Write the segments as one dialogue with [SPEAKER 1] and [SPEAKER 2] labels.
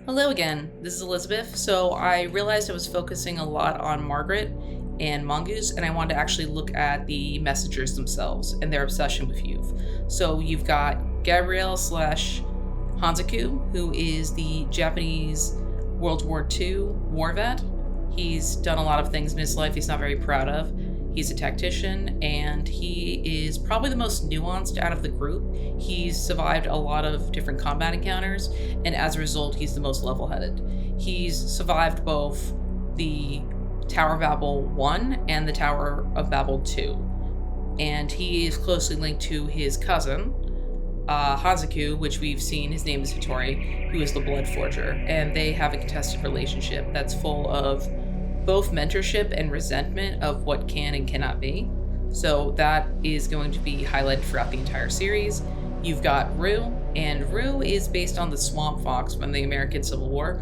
[SPEAKER 1] Hello again, this is Elizabeth. So I realized I was focusing a lot on Margaret and Mongoose, and I wanted to actually look at the messengers themselves and their obsession with youth. So you've got Gabrielle slash Hanzaku, who is the Japanese World War II war vet. He's done a lot of things in his life he's not very proud of. He's a tactician, and he is probably the most nuanced out of the group. He's survived a lot of different combat encounters, and as a result, he's the most level-headed. He's survived both the Tower of Babel 1 and the Tower of Babel 2. And he is closely linked to his cousin, Hanzaku, which we've seen, his name is Hattori, who is the Blood Forger. And they have a contested relationship that's full of both mentorship and resentment of what can and cannot be. So that is going to be highlighted throughout the entire series. You've got Rue, and Rue is based on the Swamp Fox from the American Civil War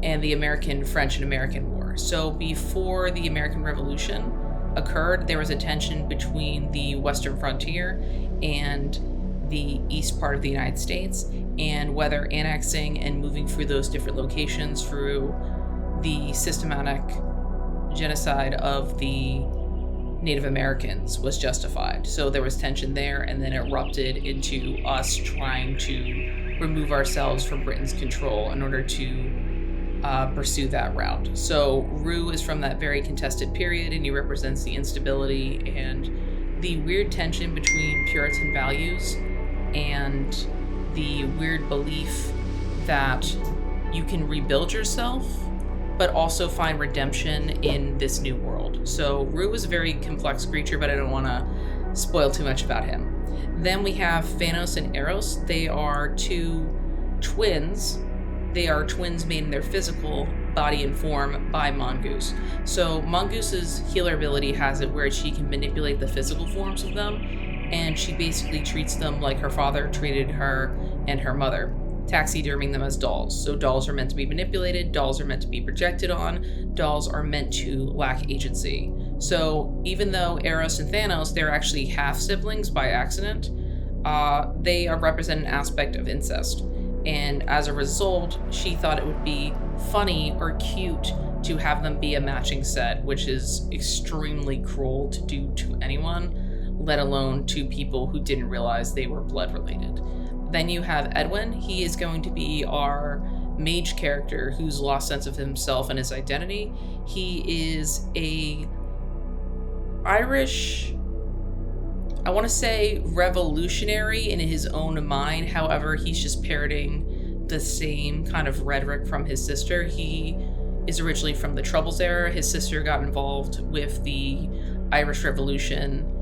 [SPEAKER 1] and the American, French, and American War. So before the American Revolution occurred, there was a tension between the Western frontier and the east part of the United States, and whether annexing and moving through those different locations through the systematic genocide of the Native Americans was justified. So there was tension there, and then it erupted into us trying to remove ourselves from Britain's control in order to pursue that route. So Rue is from that very contested period, and he represents the instability and the weird tension between Puritan values and the weird belief that you can rebuild yourself but also find redemption in this new world. So Rue is a very complex creature, but I don't want to spoil too much about him. Then we have Thanos and Eros. They are two twins. They are twins made in their physical body and form by Mongoose. So Mongoose's healer ability has it where she can manipulate the physical forms of them, and she basically treats them like her father treated her and her mother, taxiderming them as dolls. So dolls are meant to be manipulated, dolls are meant to be projected on, dolls are meant to lack agency. So even though Eros and Thanos, they're actually half siblings by accident, they represent an aspect of incest. And as a result, she thought it would be funny or cute to have them be a matching set, which is extremely cruel to do to anyone, let alone to people who didn't realize they were blood related. Then you have Edwin. He is going to be our mage character who's lost sense of himself and his identity. He is a Irish, I want to say revolutionary in his own mind. However, he's just parroting the same kind of rhetoric from his sister. He is originally from the Troubles era. His sister got involved with the Irish Revolution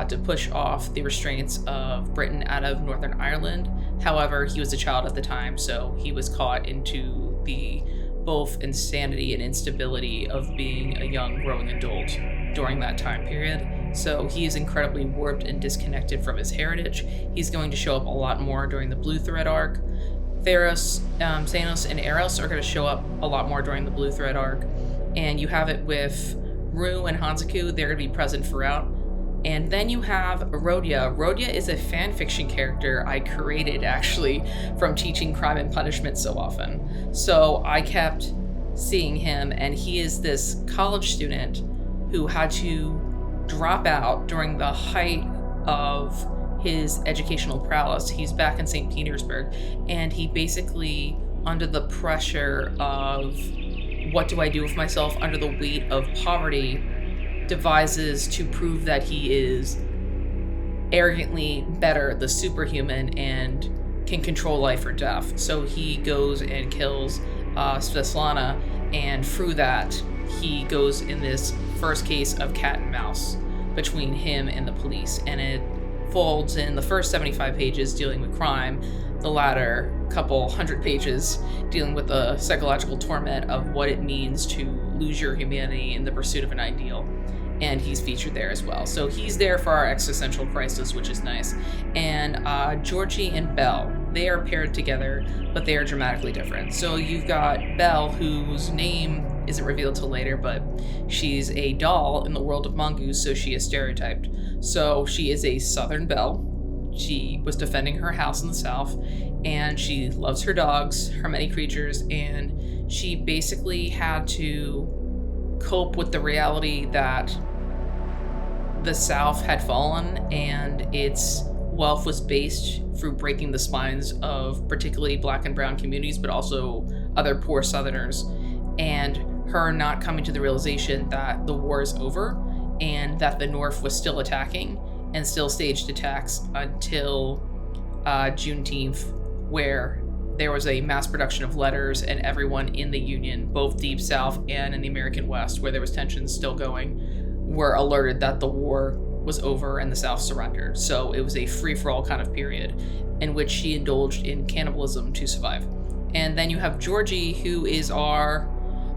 [SPEAKER 1] to push off the restraints of Britain out of Northern Ireland. However, he was a child at the time, so he was caught into the both insanity and instability of being a young growing adult during that time period. So he is incredibly warped and disconnected from his heritage. He's going to show up a lot more during the Blue Thread arc. Thanos, and Eros are going to show up a lot more during the Blue Thread arc. And you have it with Rue and Hanzaku. They're going to be present throughout. And then you have Rodya. Rodya is a fan fiction character I created actually from teaching Crime and Punishment so often. So I kept seeing him, and he is this college student who had to drop out during the height of his educational prowess. He's back in St. Petersburg, and he basically, under the pressure of what do I do with myself under the weight of poverty, devises to prove that he is arrogantly better, the superhuman, and can control life or death. So he goes and kills Svetlana, and through that, he goes in this first case of cat and mouse between him and the police. And it folds in the first 75 pages dealing with crime, the latter couple 100 pages dealing with the psychological torment of what it means to lose your humanity in the pursuit of an ideal. And he's featured there as well. So he's there for our existential crisis, which is nice. And Georgie and Belle, they are paired together, but they are dramatically different. So you've got Belle, whose name isn't revealed till later, but she's a doll in the world of Mongoose, so she is stereotyped. So she is a Southern Belle. She was defending her house in the South, and she loves her dogs, her many creatures, and she basically had to cope with the reality that the South had fallen and its wealth was based through breaking the spines of particularly Black and brown communities, but also other poor Southerners, and her not coming to the realization that the war is over and that the North was still attacking and still staged attacks until Juneteenth, where there was a mass production of letters, and everyone in the Union, both Deep South and in the American West, where there was tensions still going, were alerted that the war was over and the South surrendered. So it was a free-for-all kind of period in which she indulged in cannibalism to survive. And then you have Georgie, who is our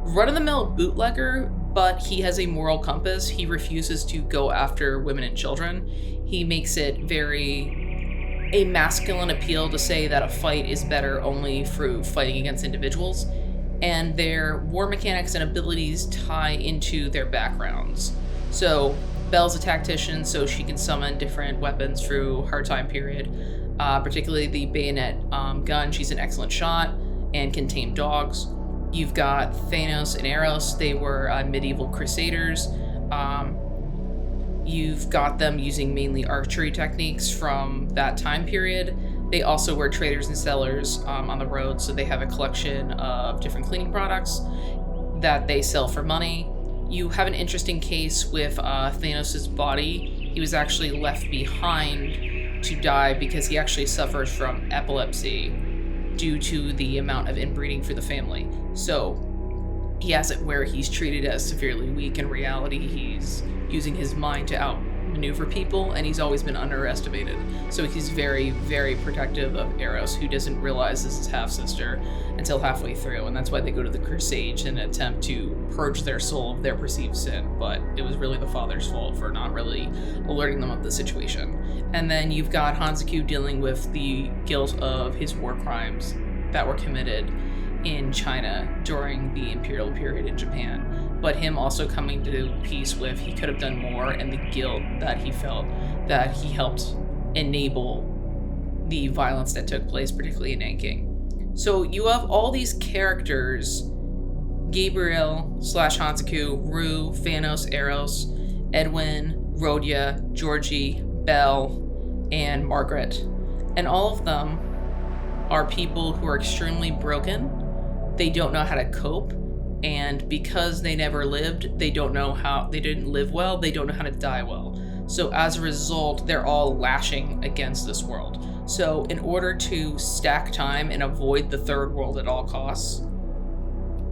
[SPEAKER 1] run-of-the-mill bootlegger, but he has a moral compass. He refuses to go after women and children. He makes it very a masculine appeal to say that a fight is better only through fighting against individuals, and their war mechanics and abilities tie into their backgrounds. So Belle's a tactician, so she can summon different weapons through her time period, particularly the bayonet gun. She's an excellent shot and can tame dogs. You've got Thanos and Eros. They were medieval crusaders. You've got them using mainly archery techniques from that time period. They also were traders and sellers on the road, so they have a collection of different cleaning products that they sell for money. You have an interesting case with Thanos' body. He was actually left behind to die because he actually suffers from epilepsy due to the amount of inbreeding for the family. So he has it where he's treated as severely weak. In reality, he's using his mind to outmaneuver people, and he's always been underestimated. So he's very, very protective of Eros, who doesn't realize this is half-sister until halfway through, and that's why they go to the Crusades in an attempt to purge their soul of their perceived sin, but it was really the father's fault for not really alerting them of the situation. And then you've got Hansaku dealing with the guilt of his war crimes that were committed in China during the imperial period in Japan, but him also coming to peace with he could have done more, and the guilt that he felt that he helped enable the violence that took place, particularly in Nanking. So you have all these characters: Gabriel / Hansaku, Rue, Thanos, Eros, Edwin, Rhodia, Georgie, Belle, and Margaret. And all of them are people who are extremely broken. They don't know how to cope, and because they never lived, they didn't live well, they don't know how to die well. So as a result, they're all lashing against this world. So in order to stack time and avoid the third world at all costs,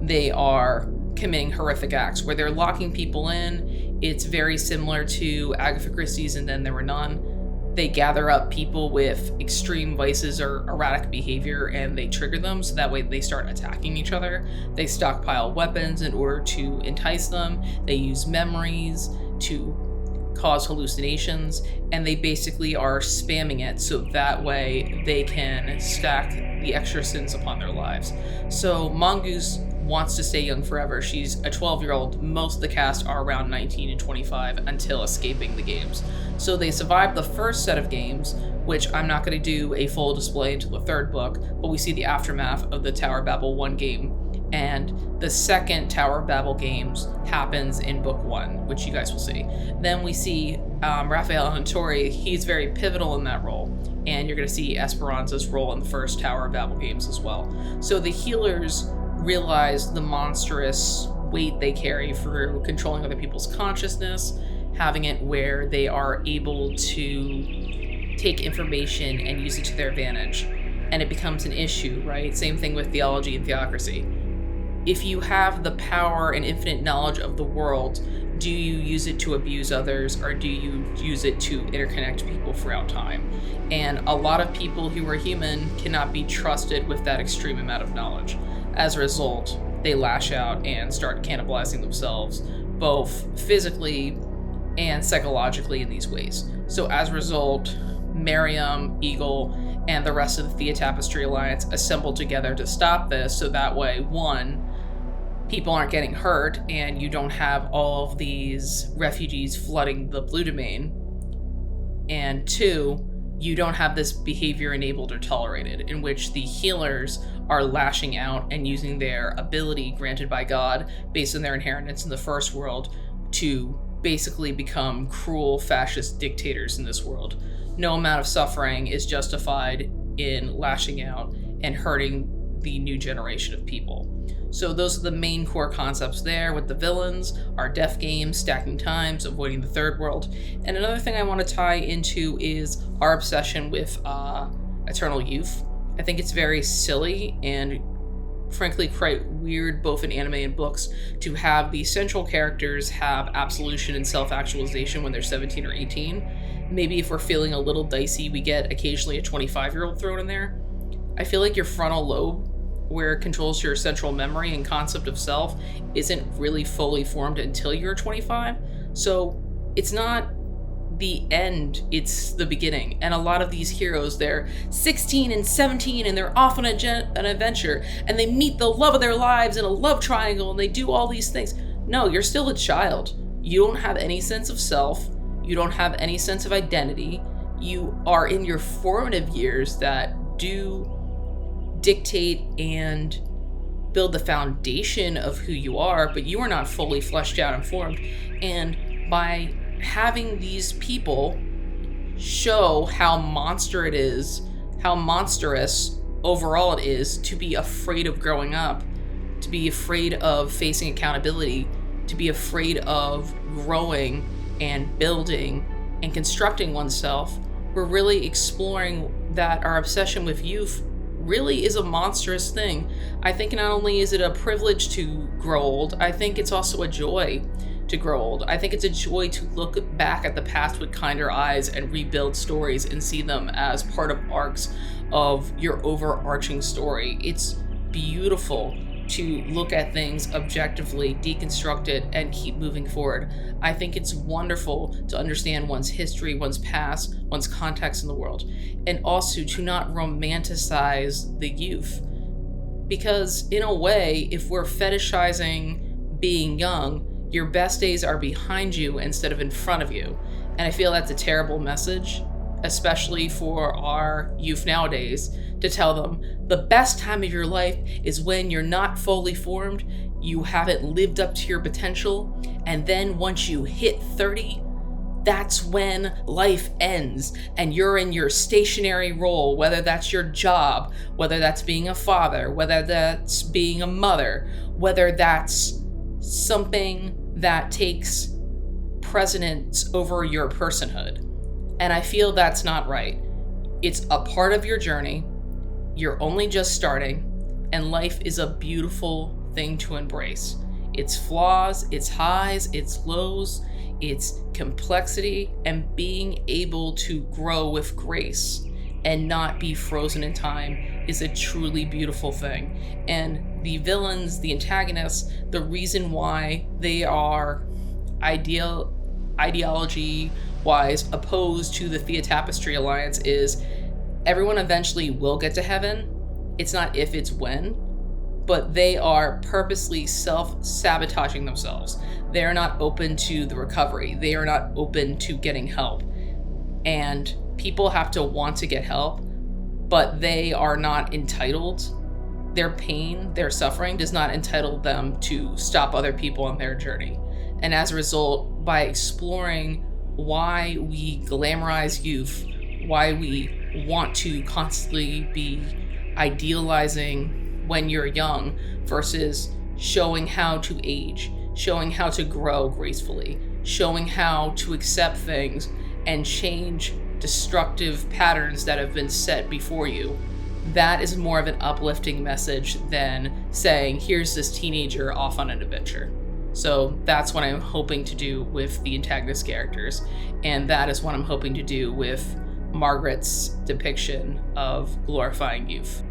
[SPEAKER 1] they are committing horrific acts where they're locking people in. It's very similar to Agatha Christie's And Then There Were None. They gather up people with extreme vices or erratic behavior and they trigger them, so that way they start attacking each other. They stockpile weapons in order to entice them. They use memories to cause hallucinations, and they basically are spamming it so that way they can stack the extra sins upon their lives. So Mongoose wants to stay young forever. She's a 12-year-old. Most of the cast are around 19 and 25 until escaping the games. So they survive the first set of games, which I'm not going to do a full display until the third book, but we see the aftermath of the Tower of Babel 1 game. And the second Tower of Babel games happens in book 1, which you guys will see. Then we see Raphael Huntori. He's very pivotal in that role. And you're going to see Esperanza's role in the first Tower of Babel games as well. So the healers realize the monstrous weight they carry through controlling other people's consciousness, having it where they are able to take information and use it to their advantage. And it becomes an issue, right? Same thing with theology and theocracy. If you have the power and infinite knowledge of the world, do you use it to abuse others, or do you use it to interconnect people throughout time? And a lot of people who are human cannot be trusted with that extreme amount of knowledge. As a result, they lash out and start cannibalizing themselves, both physically and psychologically in these ways. So as a result, Miriam, Eagle, and the rest of the Thea Tapestry Alliance assemble together to stop this, so that way, one, people aren't getting hurt and you don't have all of these refugees flooding the Blue Domain, and two, you don't have this behavior enabled or tolerated, in which the healers are lashing out and using their ability granted by God based on their inheritance in the first world to basically become cruel fascist dictators in this world. No amount of suffering is justified in lashing out and hurting the new generation of people. So those are the main core concepts there with the villains, our death games, stacking times, avoiding the third world. And another thing I want to tie into is our obsession with eternal youth. I think it's very silly and frankly quite weird, both in anime and books, to have the central characters have absolution and self-actualization when they're 17 or 18. Maybe if we're feeling a little dicey, we get occasionally a 25-year-old thrown in there. I feel like your frontal lobe, where it controls your central memory and concept of self, isn't really fully formed until you're 25. So it's not the end, it's the beginning. And a lot of these heroes, they're 16 and 17 and they're off on an adventure and they meet the love of their lives in a love triangle and they do all these things. No, you're still a child. You don't have any sense of self. You don't have any sense of identity. You are in your formative years that do dictate and build the foundation of who you are, but you are not fully fleshed out and formed. And by having these people show how monstrous overall it is to be afraid of growing up, to be afraid of facing accountability, to be afraid of growing and building and constructing oneself, we're really exploring that our obsession with youth really is a monstrous thing. I think not only is it a privilege to grow old, I think it's also a joy to grow old. I think it's a joy to look back at the past with kinder eyes and rebuild stories and see them as part of arcs of your overarching story. It's beautiful to look at things objectively, deconstruct it, and keep moving forward. I think it's wonderful to understand one's history, one's past, one's context in the world, and also to not romanticize the youth. Because in a way, if we're fetishizing being young, your best days are behind you instead of in front of you. And I feel that's a terrible message, especially for our youth nowadays, to tell them the best time of your life is when you're not fully formed, you haven't lived up to your potential, and then once you hit 30, that's when life ends and you're in your stationary role, whether that's your job, whether that's being a father, whether that's being a mother, whether that's something that takes precedence over your personhood. And I feel that's not right. It's a part of your journey. You're only just starting, and life is a beautiful thing to embrace. Its flaws, its highs, its lows, its complexity, and being able to grow with grace and not be frozen in time is a truly beautiful thing. And the villains, the antagonists, the reason why they are ideology-wise opposed to the Thea Tapestry Alliance is everyone eventually will get to heaven. It's not if, it's when. But they are purposely self-sabotaging themselves. They are not open to the recovery. They are not open to getting help. And people have to want to get help, but they are not entitled. Their pain, their suffering does not entitle them to stop other people on their journey. And as a result, by exploring why we glamorize youth, why we want to constantly be idealizing when you're young versus showing how to age, showing how to grow gracefully, showing how to accept things and change destructive patterns that have been set before you, that is more of an uplifting message than saying, here's this teenager off on an adventure. So that's what I'm hoping to do with the antagonist characters, and that is what I'm hoping to do with Margaret's depiction of glorifying youth.